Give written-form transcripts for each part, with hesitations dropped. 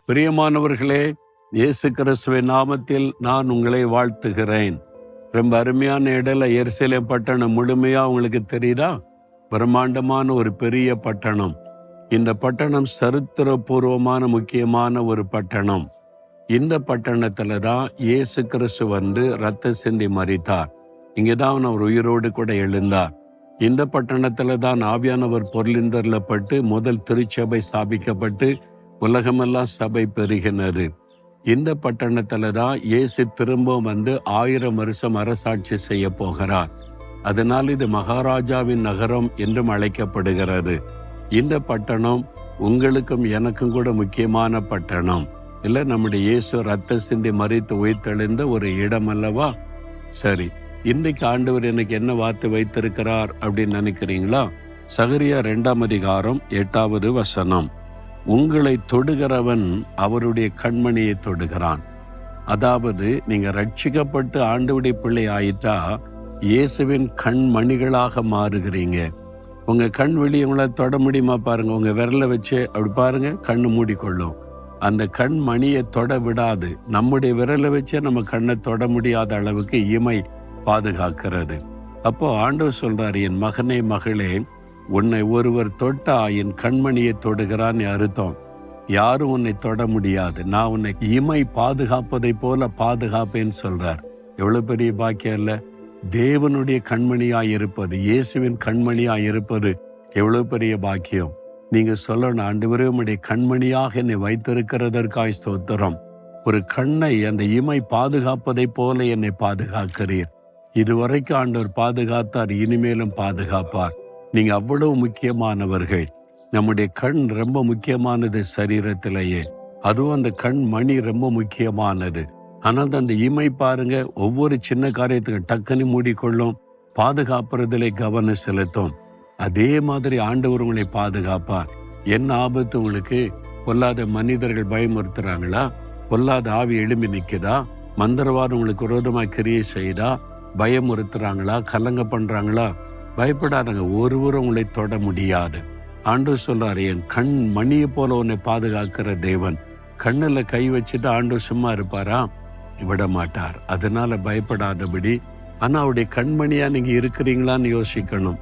பிரியமானவர்களே, இயேசு கிறிஸ்துவின் நாமத்தில் நான் உங்களை வாழ்த்துகிறேன். ரொம்ப அருமையான இடல எருசலேம் பட்டணம் முழுமையா உங்களுக்கு தெரியுதா? பிரம்மாண்டமான ஒரு பெரிய பட்டணம். இந்த பட்டணம் சரித்திரபூர்வமான முக்கியமான ஒரு பட்டணம். இந்த பட்டணத்துல தான் இயேசு கிறிஸ்து வந்து ரத்த சிந்தி மரித்தார். இங்கேதான் அவர் உயிரோடு கூட எழுந்தார். இந்த பட்டணத்துல தான் ஆவியானவர் பொருளிந்தருளப்பட்டு முதல் திருச்சபை ஸ்தாபிக்கப்பட்டு உலகமெல்லாம் சபை பெருகினது. இந்த பட்டணத்துல தான் இயேசு திரும்பவும் வந்து 1000 வருஷம் அரசாட்சி செய்ய போகிறார். அதனால் இது மகாராஜாவின் நகரம் என்றும் அழைக்கப்படுகிறது. இந்த பட்டணம் உங்களுக்கும் எனக்கும் கூட முக்கியமான பட்டணம் இல்லை. நம்முடைய இயேசு ரத்த சிந்தி மரித்து உயிர்த்தெழுந்த ஒரு இடம் அல்லவா? சரி, இன்றைக்கு ஆண்டவர் எனக்கு என்ன வார்த்தை வைத்திருக்கிறார் அப்படின்னு நினைக்கிறீங்களா? சகரியா 2ஆம் அதிகாரம் 8வது வசனம். உங்களை தொடுகிறவன் அவருடைய கண்மணியை தொடுகிறான். அதாவது நீங்க ரட்சிக்கப்பட்டு ஆண்டவருடைய பிள்ளை ஆயிட்டா இயேசுவின் கண்மணிகளாக மாறுகிறீங்க. உங்க கண் வெளியே உங்களை தொட முடியுமா பாருங்க. உங்க விரலை வச்சு அப்படி பாருங்க, கண்ணு மூடிக்கொள்ளும். அந்த கண்மணியை தொட விடாது. நம்முடைய விரலை வச்சே நம்ம கண்ணை தொட முடியாத அளவுக்கு இமை பாதுகாக்கிறது. அப்போ ஆண்டவர் சொல்றாரு, என் மகனே மகளே, உன்னை ஒருவர் தொட்டா என் கண்மணியை தொடுகிறான்னு அர்த்தம். யாரும் உன்னை தொட முடியாது. நான் உன்னை இமை பாதுகாப்பதை போல பாதுகாப்பேன்னு சொல்றார். எவ்வளவு பெரிய பாக்கியம் இல்ல? தேவனுடைய கண்மணியாய் இருப்பது, இயேசுவின் கண்மணியாய் இருப்பது எவ்வளவு பெரிய பாக்கியம். நீங்க சொல்லணும், ஆண்டவரே உம்முடைய கண்மணியாக என்னை வைத்திருக்கிறதற்காய் ஸ்தோத்திரம். ஒரு கண்ணை அந்த இமை பாதுகாப்பதை போல என்னை பாதுகாக்கிறீர். இதுவரைக்கும் ஆண்டவர் பாதுகாத்தார், இனிமேலும் பாதுகாப்பார். நீங்க அவ்வளவு முக்கியமானவர்கள். நம்முடைய கண் ரொம்ப முக்கியமானது சரீரத்திலேயே. அதுவும் அந்த கண் மணி ரொம்ப முக்கியமானது. ஆனால் அந்த இமை பாருங்க, ஒவ்வொரு சின்ன காரியத்துக்கு டக்குன்னு மூடிக்கொள்ளும். பாதுகாப்புறதிலே கவனம் செலுத்தும். அதே மாதிரி ஆண்டவர் உங்களை பாதுகாப்பார். என்ன ஆபத்து உங்களுக்கு? பொல்லாத மனிதர்கள் பயமுறுத்துறாங்களா? பொல்லாத ஆவி எழும்பி நிற்குதா? மந்திரவாதம் உங்களுக்கு விரோதமாக கிரியை செய்தா? பயமுறுத்துறாங்களா? கலங்க பண்றாங்களா? பயப்படாதங்க, ஒருவரும் உங்களை தொட முடியாது. ஆண்டவர் சொல்றாரு, என் கண் மணியை போல உன்னை பாதுகாக்கிற தேவன். கண்ணுல கை வச்சுட்டு ஆண்டவர் சும்மா இருப்பாரா? விட மாட்டார். அதனால பயப்படாதபடி. ஆனா அவருடைய கண்மணியா நீங்க இருக்கிறீங்களான்னு யோசிக்கணும்.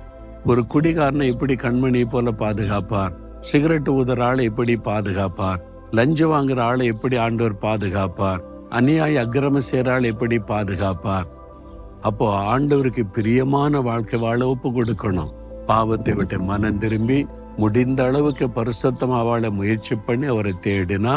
ஒரு குடிகாரனை எப்படி கண்மணியை போல பாதுகாப்பார்? சிகரெட் ஊதுற ஆளை எப்படி பாதுகாப்பார்? லஞ்சம் வாங்குற ஆளை எப்படி ஆண்டவர் பாதுகாப்பார்? அநியாய அக்கிரமம் செய்யற ஆளை எப்படி பாதுகாப்பார்? அப்போ ஆண்டவருக்கு பிரியமான வாழ்க்கை வாழ ஒப்பு கொடுக்கணும். பாவத்தை விட்டு மனம் திரும்பி முடிந்த அளவுக்கு பரிசுத்தமா வாழ முயற்சி பண்ணி அவரை தேடினா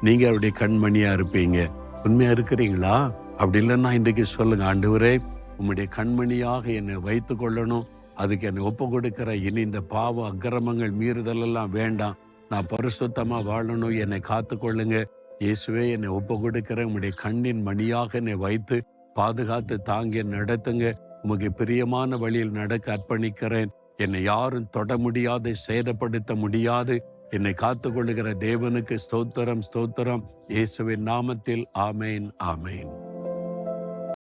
நீங்க அவருடைய கண்மணியா இருப்பீங்க. உண்மையா இருக்கிறீங்களா? அப்படி இல்லைன்னா இன்றைக்கு சொல்லுங்க, ஆண்டவரே உம்முடைய கண்மணியாக என்னை வைத்து கொள்ளணும். அதுக்கு என்னை ஒப்பு கொடுக்கிற. இனி இந்த பாவ அக்கிரமங்கள் மீறுதல் எல்லாம் வேண்டாம். நான் பரிசுத்தமா வாழணும். என்னை காத்து கொள்ளுங்க. இயேசுவே, என்னை ஒப்பு கொடுக்கிற. உம்முடைய கண்ணின் மணியாக என்னை வைத்து பாதுகாத்து தாங்கி நடத்துங்க. உமக்கு பிரியமான வழியில் நடக்க அர்ப்பணிக்கிறேன். என்னை யாரும் தொட முடியாது, சேதப்படுத்த முடியாது. என்னை காத்துக்கொள்ளுகிற தேவனுக்கு ஸ்தோத்திரம், ஸ்தோத்திரம். இயேசுவின் நாமத்தில் ஆமேன், ஆமேன்.